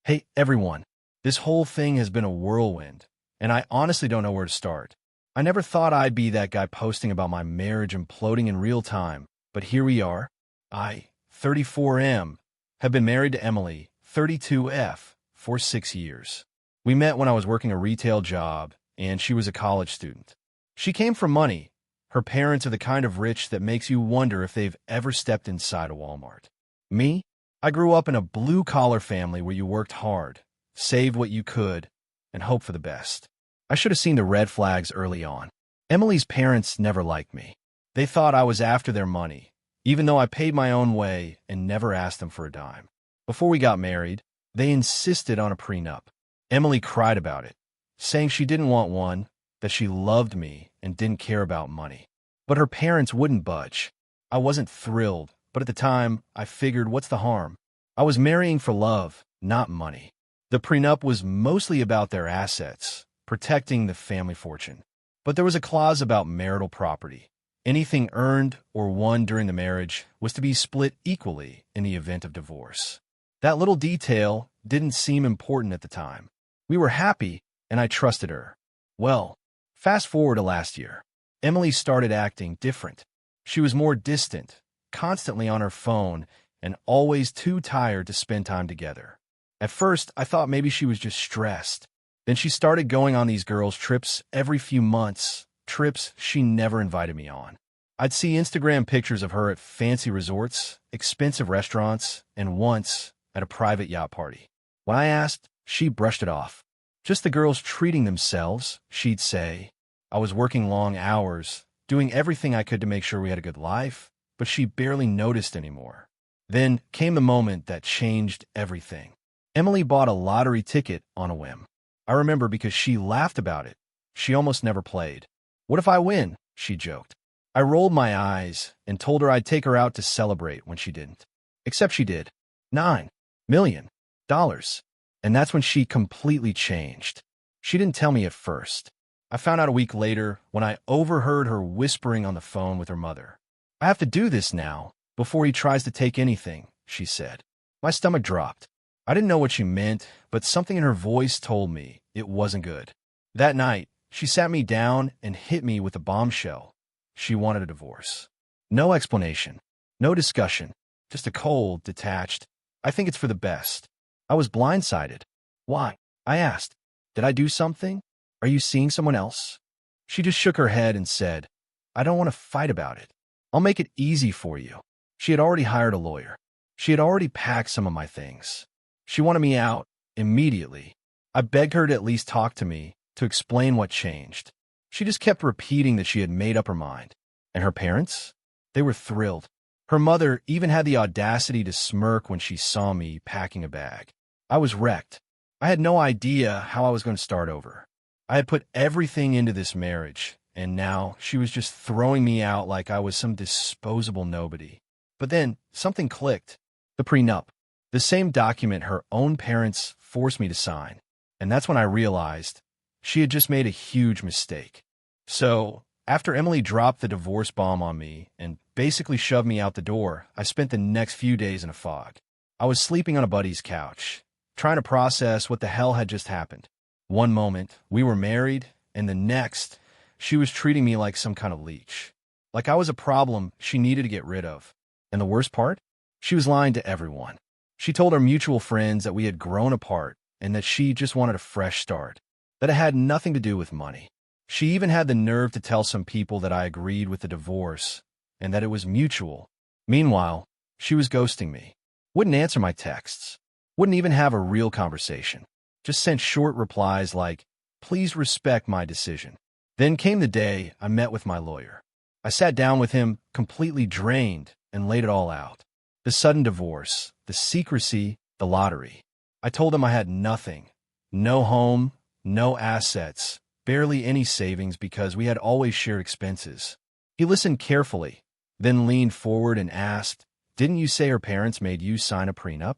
Hey, everyone. This whole thing has been a whirlwind, and I honestly don't know where to start. I never thought I'd be that guy posting about my marriage imploding in real time, but here we are. I, 34M, have been married to Emily, 32F, for 6 years. We met when I was working a retail job, and she was a college student. She came from money. Her parents are the kind of rich that makes you wonder if they've ever stepped inside a Walmart. Me? I grew up in a blue-collar family where you worked hard, saved what you could, and hoped for the best. I should have seen the red flags early on. Emily's parents never liked me. They thought I was after their money, even though I paid my own way and never asked them for a dime. Before we got married, they insisted on a prenup. Emily cried about it, saying she didn't want one, that she loved me and didn't care about money. But her parents wouldn't budge. I wasn't thrilled, but at the time, I figured, what's the harm? I was marrying for love, not money. The prenup was mostly about their assets, protecting the family fortune. But there was a clause about marital property. Anything earned or won during the marriage was to be split equally in the event of divorce. That little detail didn't seem important at the time. We were happy, and I trusted her. Well, fast forward to last year. Emily started acting different. She was more distant, constantly on her phone, and always too tired to spend time together. At first, I thought maybe she was just stressed. Then she started going on these girls' trips every few months, trips she never invited me on. I'd see Instagram pictures of her at fancy resorts, expensive restaurants, and once at a private yacht party. When I asked, she brushed it off. Just the girls treating themselves, she'd say. I was working long hours, doing everything I could to make sure we had a good life, but she barely noticed anymore. Then came the moment that changed everything. Emily bought a lottery ticket on a whim. I remember because she laughed about it. She almost never played. What if I win? She joked. I rolled my eyes and told her I'd take her out to celebrate when she didn't. Except she did. $9 million. And that's when she completely changed. She didn't tell me at first. I found out a week later when I overheard her whispering on the phone with her mother. I have to do this now, before he tries to take anything, she said. My stomach dropped. I didn't know what she meant, but something in her voice told me it wasn't good. That night, she sat me down and hit me with a bombshell. She wanted a divorce. No explanation, no discussion, just a cold, detached, I think it's for the best. I was blindsided. Why? I asked. Did I do something? Are you seeing someone else? She just shook her head and said, I don't want to fight about it. I'll make it easy for you. She had already hired a lawyer. She had already packed some of my things. She wanted me out immediately. I begged her to at least talk to me, to explain what changed. She just kept repeating that she had made up her mind. And her parents? They were thrilled. Her mother even had the audacity to smirk when she saw me packing a bag. I was wrecked. I had no idea how I was going to start over. I had put everything into this marriage, and now she was just throwing me out like I was some disposable nobody. But then something clicked. The prenup. The same document her own parents forced me to sign. And that's when I realized she had just made a huge mistake. So, after Emily dropped the divorce bomb on me and basically shoved me out the door, I spent the next few days in a fog. I was sleeping on a buddy's couch, trying to process what the hell had just happened. One moment, we were married, and the next, she was treating me like some kind of leech. Like I was a problem she needed to get rid of. And the worst part? She was lying to everyone. She told our mutual friends that we had grown apart and that she just wanted a fresh start, that it had nothing to do with money. She even had the nerve to tell some people that I agreed with the divorce and that it was mutual. Meanwhile, she was ghosting me. Wouldn't answer my texts. Wouldn't even have a real conversation. Just sent short replies like, please respect my decision. Then came the day I met with my lawyer. I sat down with him completely drained and laid it all out. The sudden divorce, the secrecy, the lottery. I told him I had nothing. No home, no assets, barely any savings because we had always shared expenses. He listened carefully, then leaned forward and asked, didn't you say her parents made you sign a prenup?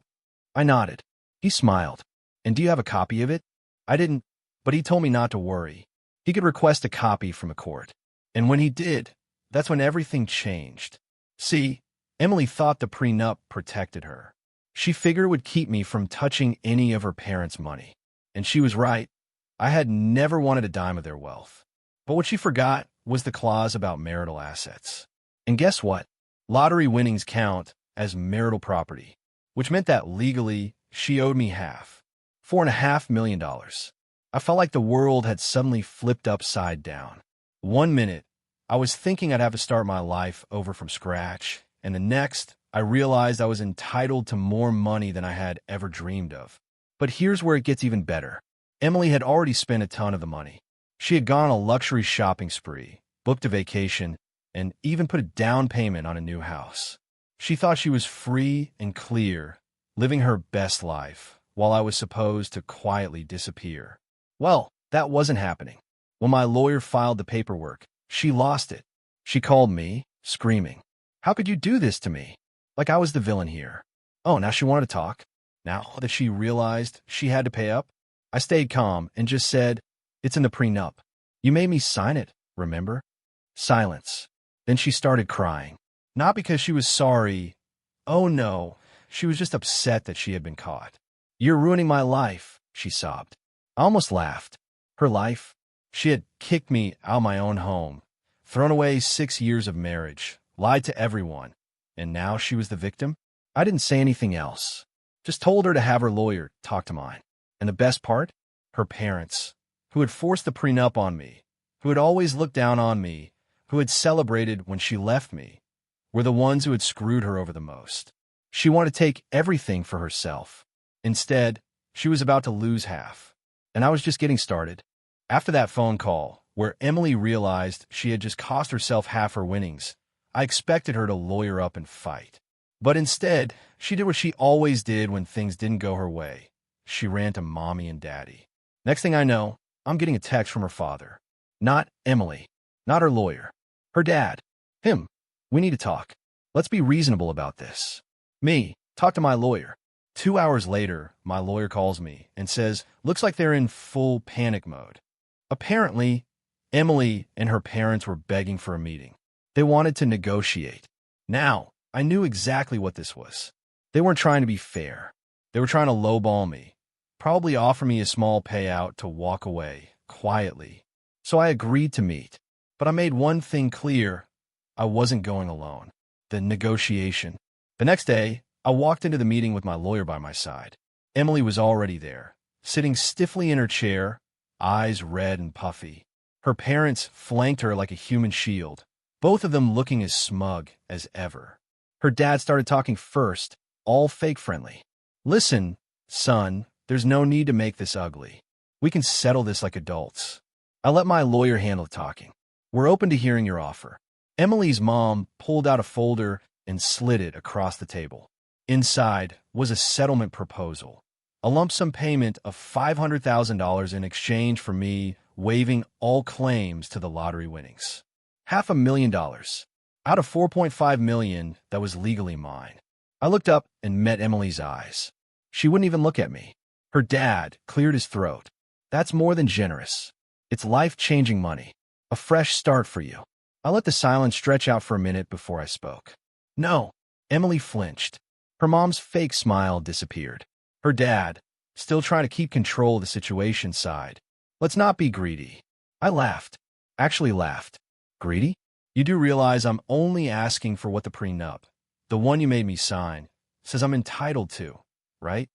I nodded. He smiled. And do you have a copy of it? I didn't, but he told me not to worry. He could request a copy from a court. And when he did, that's when everything changed. See, Emily thought the prenup protected her. She figured it would keep me from touching any of her parents' money. And she was right. I had never wanted a dime of their wealth. But what she forgot was the clause about marital assets. And guess what? Lottery winnings count as marital property, which meant that legally she owed me half, $4.5 million. I felt like the world had suddenly flipped upside down. One minute, I was thinking I'd have to start my life over from scratch, and the next, I realized I was entitled to more money than I had ever dreamed of. But here's where it gets even better. Emily had already spent a ton of the money. She had gone on a luxury shopping spree, booked a vacation, and even put a down payment on a new house. She thought she was free and clear, living her best life, while I was supposed to quietly disappear. Well, that wasn't happening. When my lawyer filed the paperwork, she lost it. She called me, screaming, "How could you do this to me?" Like I was the villain here. Oh, now she wanted to talk. Now that she realized she had to pay up, I stayed calm and just said, "It's in the prenup. You made me sign it, remember?" Silence. Then she started crying. Not because she was sorry. Oh no, she was just upset that she had been caught. "You're ruining my life," she sobbed. I almost laughed. Her life? She had kicked me out of my own home, thrown away 6 years of marriage, lied to everyone, and now she was the victim? I didn't say anything else. Just told her to have her lawyer talk to mine. And the best part? Her parents, who had forced the prenup on me, who had always looked down on me, who had celebrated when she left me, were the ones who had screwed her over the most. She wanted to take everything for herself. Instead, she was about to lose half. And I was just getting started. After that phone call, where Emily realized she had just cost herself half her winnings, I expected her to lawyer up and fight. But instead, she did what she always did when things didn't go her way. She ran to mommy and daddy. Next thing I know, I'm getting a text from her father. Not Emily. Not her lawyer. Her dad. Him. "We need to talk. Let's be reasonable about this." Me. "Talk to my lawyer." 2 hours later, my lawyer calls me and says, "Looks like they're in full panic mode." Apparently, Emily and her parents were begging for a meeting. They wanted to negotiate. Now, I knew exactly what this was. They weren't trying to be fair. They were trying to lowball me, probably offer me a small payout to walk away, quietly. So I agreed to meet. But I made one thing clear. I wasn't going alone. The negotiation. The next day, I walked into the meeting with my lawyer by my side. Emily was already there, sitting stiffly in her chair, eyes red and puffy. Her parents flanked her like a human shield, both of them looking as smug as ever. Her dad started talking first, all fake friendly. "Listen, son, there's no need to make this ugly. We can settle this like adults." I let my lawyer handle the talking. "We're open to hearing your offer." Emily's mom pulled out a folder and slid it across the table. Inside was a settlement proposal, a lump sum payment of $500,000 in exchange for me waiving all claims to the lottery winnings. $500,000 out of $4.5 million that was legally mine. I looked up and met Emily's eyes. She wouldn't even look at me. Her dad cleared his throat. "That's more than generous. It's life-changing money. A fresh start for you." I let the silence stretch out for a minute before I spoke. "No." Emily flinched. Her mom's fake smile disappeared. Her dad, still trying to keep control of the situation, sighed. "Let's not be greedy." I laughed. Actually laughed. "Greedy? You do realize I'm only asking for what the prenup, the one you made me sign, says I'm entitled to, right?"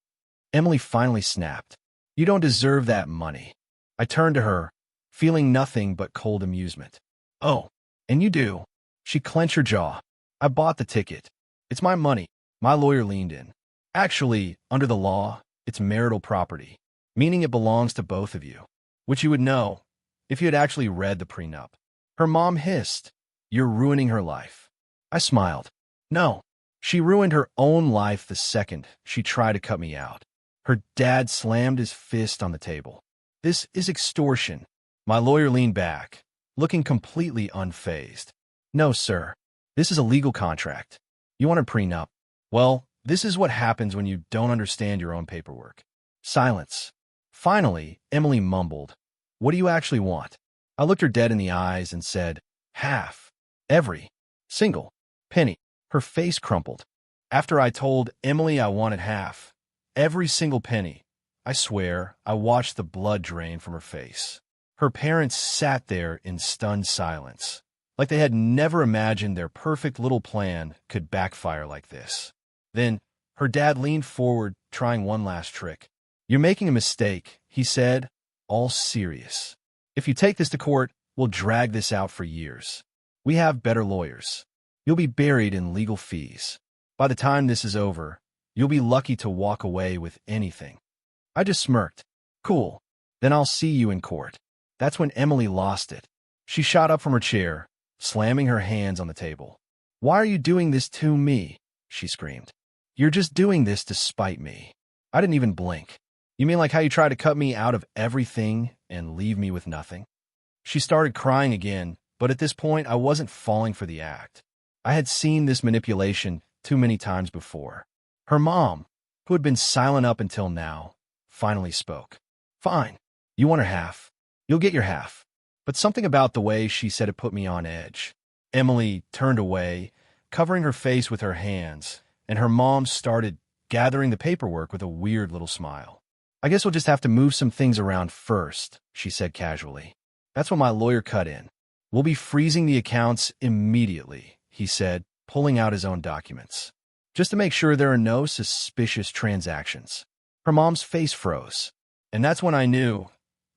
Emily finally snapped. "You don't deserve that money." I turned to her, feeling nothing but cold amusement. "Oh, and you do." She clenched her jaw. "I bought the ticket. It's my money." My lawyer leaned in. "Actually, under the law, it's marital property, meaning it belongs to both of you, which you would know if you had actually read the prenup." Her mom hissed, "You're ruining her life." I smiled. No, she ruined her own life the second she tried to cut me out. Her dad slammed his fist on the table. "This is extortion." My lawyer leaned back, looking completely unfazed. "No, sir. This is a legal contract. You want a prenup? Well, this is what happens when you don't understand your own paperwork." Silence. Finally, Emily mumbled, "What do you actually want?" I looked her dead in the eyes and said, "Half. Every single penny." Her face crumpled. After I told Emily I wanted half, every single penny, I swear I watched the blood drain from her face. Her parents sat there in stunned silence, like they had never imagined their perfect little plan could backfire like this. Then, her dad leaned forward, trying one last trick. "You're making a mistake," he said, all serious. "If you take this to court, we'll drag this out for years. We have better lawyers. You'll be buried in legal fees. By the time this is over, you'll be lucky to walk away with anything." I just smirked. "Cool. Then I'll see you in court." That's when Emily lost it. She shot up from her chair, slamming her hands on the table. "Why are you doing this to me?" she screamed. "You're just doing this to spite me." I didn't even blink. "You mean like how you try to cut me out of everything and leave me with nothing?" She started crying again, but at this point I wasn't falling for the act. I had seen this manipulation too many times before. Her mom, who had been silent up until now, finally spoke. "Fine. You want her half. You'll get your half." But something about the way she said it put me on edge. Emily turned away, covering her face with her hands, and her mom started gathering the paperwork with a weird little smile. "I guess we'll just have to move some things around first," she said casually. That's when my lawyer cut in. "We'll be freezing the accounts immediately," he said, pulling out his own documents, "just to make sure there are no suspicious transactions." Her mom's face froze, and that's when I knew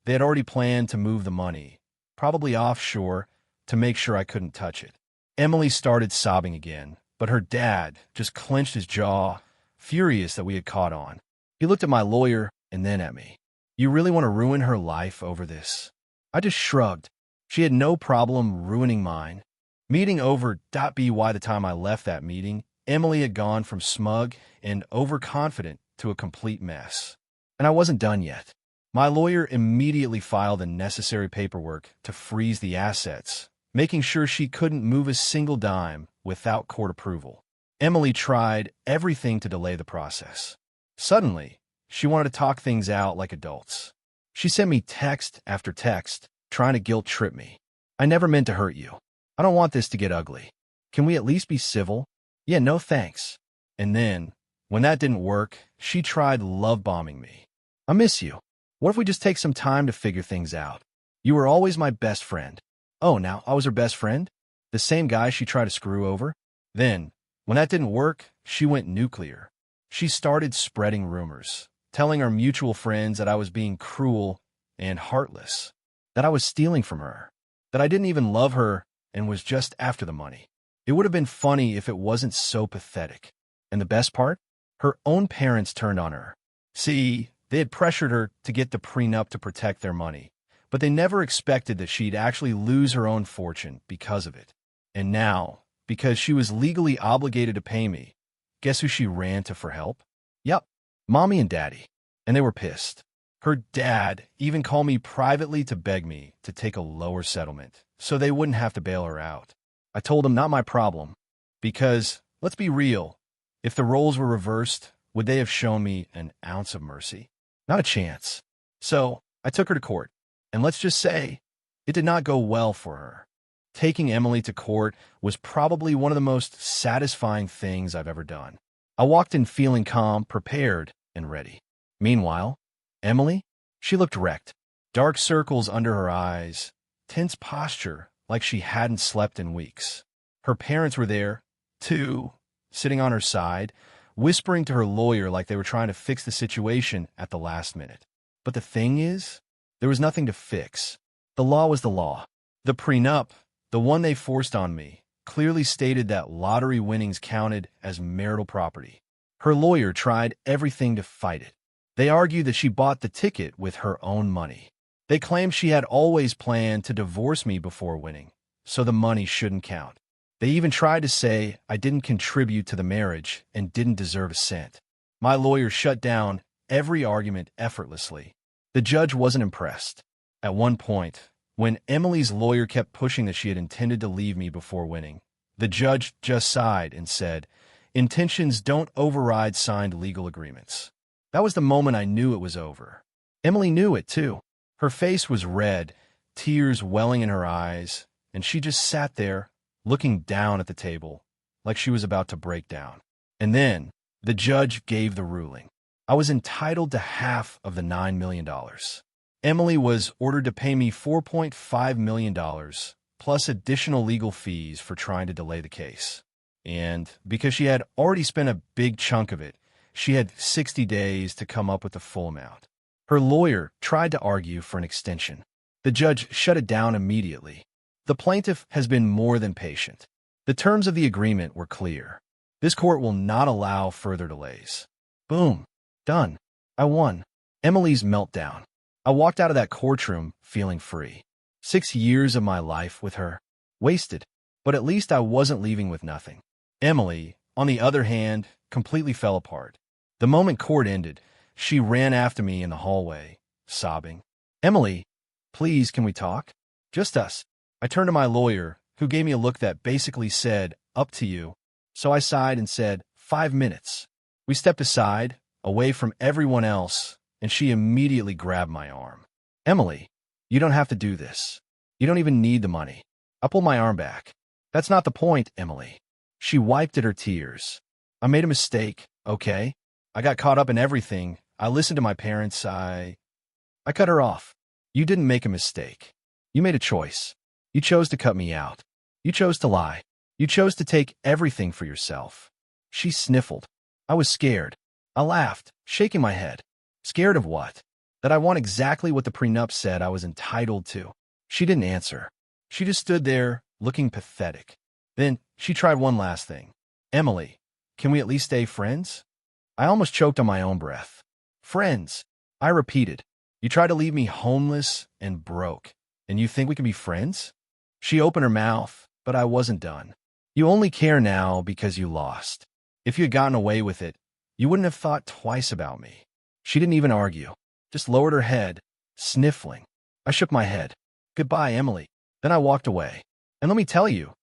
they had already planned to move the money, probably offshore, to make sure I couldn't touch it. Emily started sobbing again, but her dad just clenched his jaw, furious that we had caught on. He looked at my lawyer and then at me. "You really want to ruin her life over this?" I just shrugged. She had no problem ruining mine. Meeting over. By the time I left that meeting, Emily had gone from smug and overconfident to a complete mess. And I wasn't done yet. My lawyer immediately filed the necessary paperwork to freeze the assets, making sure she couldn't move a single dime without court approval. Emily tried everything to delay the process. Suddenly, she wanted to talk things out like adults. She sent me text after text, trying to guilt trip me. "I never meant to hurt you. I don't want this to get ugly. Can we at least be civil?" "Yeah, no thanks." And then, when that didn't work, she tried love bombing me. "I miss you. What if we just take some time to figure things out? You were always my best friend." Oh, now I was her best friend? The same guy she tried to screw over? Then, when that didn't work, she went nuclear. She started spreading rumors, telling our mutual friends that I was being cruel and heartless, that I was stealing from her, that I didn't even love her and was just after the money. It would have been funny if it wasn't so pathetic. And the best part? Her own parents turned on her. See, they had pressured her to get the prenup to protect their money, but they never expected that she'd actually lose her own fortune because of it. And now, because she was legally obligated to pay me, guess who she ran to for help? Yup, Mommy and Daddy. And they were pissed. Her dad even called me privately to beg me to take a lower settlement so they wouldn't have to bail her out. I told him not my problem, because, let's be real, if the roles were reversed, would they have shown me an ounce of mercy? Not a chance. So, I took her to court, and let's just say, it did not go well for her. Taking Emily to court was probably one of the most satisfying things I've ever done. I walked in feeling calm, prepared, and ready. Meanwhile, Emily, she looked wrecked. Dark circles under her eyes, tense posture like she hadn't slept in weeks. Her parents were there, too, sitting on her side, whispering to her lawyer like they were trying to fix the situation at the last minute. But the thing is, there was nothing to fix. The law was the law. The prenup, the one they forced on me, clearly stated that lottery winnings counted as marital property. Her lawyer tried everything to fight it. They argued that she bought the ticket with her own money. They claimed she had always planned to divorce me before winning, so the money shouldn't count. They even tried to say I didn't contribute to the marriage and didn't deserve a cent. My lawyer shut down every argument effortlessly. The judge wasn't impressed. At one point, when Emily's lawyer kept pushing that she had intended to leave me before winning, the judge just sighed and said, "Intentions don't override signed legal agreements." That was the moment I knew it was over. Emily knew it, too. Her face was red, tears welling in her eyes, and she just sat there, looking down at the table, like she was about to break down. And then the judge gave the ruling. I was entitled to half of the $9 million. Emily was ordered to pay me $4.5 million, plus additional legal fees for trying to delay the case. And because she had already spent a big chunk of it, she had 60 days to come up with the full amount. Her lawyer tried to argue for an extension. The judge shut it down immediately. The plaintiff has been more than patient. The terms of the agreement were clear. This court will not allow further delays. Boom. Done. I won. Emily's meltdown. I walked out of that courtroom feeling free. 6 years of my life with her. Wasted. But at least I wasn't leaving with nothing. Emily, on the other hand, completely fell apart. The moment court ended, she ran after me in the hallway, sobbing. Emily, please, can we talk? Just us. I turned to my lawyer, who gave me a look that basically said, up to you. So I sighed and said, 5 minutes. We stepped aside, away from everyone else, and she immediately grabbed my arm. Emily, you don't have to do this. You don't even need the money. I pulled my arm back. That's not the point, Emily. She wiped at her tears. I made a mistake, okay? I got caught up in everything. I listened to my parents. I cut her off. You didn't make a mistake. You made a choice. You chose to cut me out. You chose to lie. You chose to take everything for yourself. She sniffled. I was scared. I laughed, shaking my head. Scared of what? That I want exactly what the prenup said I was entitled to. She didn't answer. She just stood there, looking pathetic. Then she tried one last thing. Emily, can we at least stay friends? I almost choked on my own breath. Friends, I repeated. You tried to leave me homeless and broke, and you think we can be friends? She opened her mouth, but I wasn't done. You only care now because you lost. If you had gotten away with it, you wouldn't have thought twice about me. She didn't even argue, just lowered her head, sniffling. I shook my head. Goodbye, Emily. Then I walked away. And let me tell you,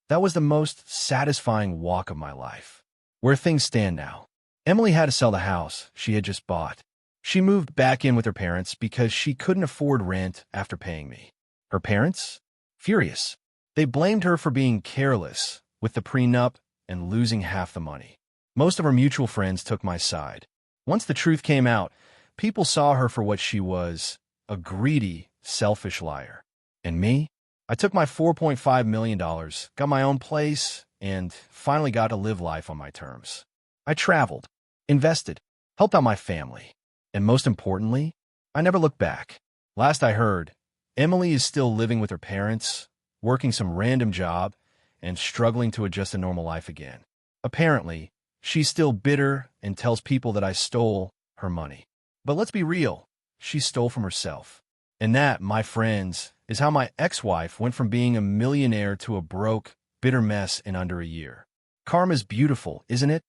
that was the most satisfying walk of my life. Where things stand now. Emily had to sell the house she had just bought. She moved back in with her parents because she couldn't afford rent after paying me. Her parents? Furious. They blamed her for being careless with the prenup and losing half the money. Most of her mutual friends took my side. Once the truth came out, people saw her for what she was, a greedy, selfish liar. And me? I took my $4.5 million, got my own place, and finally got to live life on my terms. I traveled, invested, helped out my family. And most importantly, I never looked back. Last I heard, Emily is still living with her parents, working some random job, and struggling to adjust to normal life again. Apparently, she's still bitter and tells people that I stole her money. But let's be real, she stole from herself. And that, my friends, is how my ex-wife went from being a millionaire to a broke, bitter mess in under a year. Karma's beautiful, isn't it?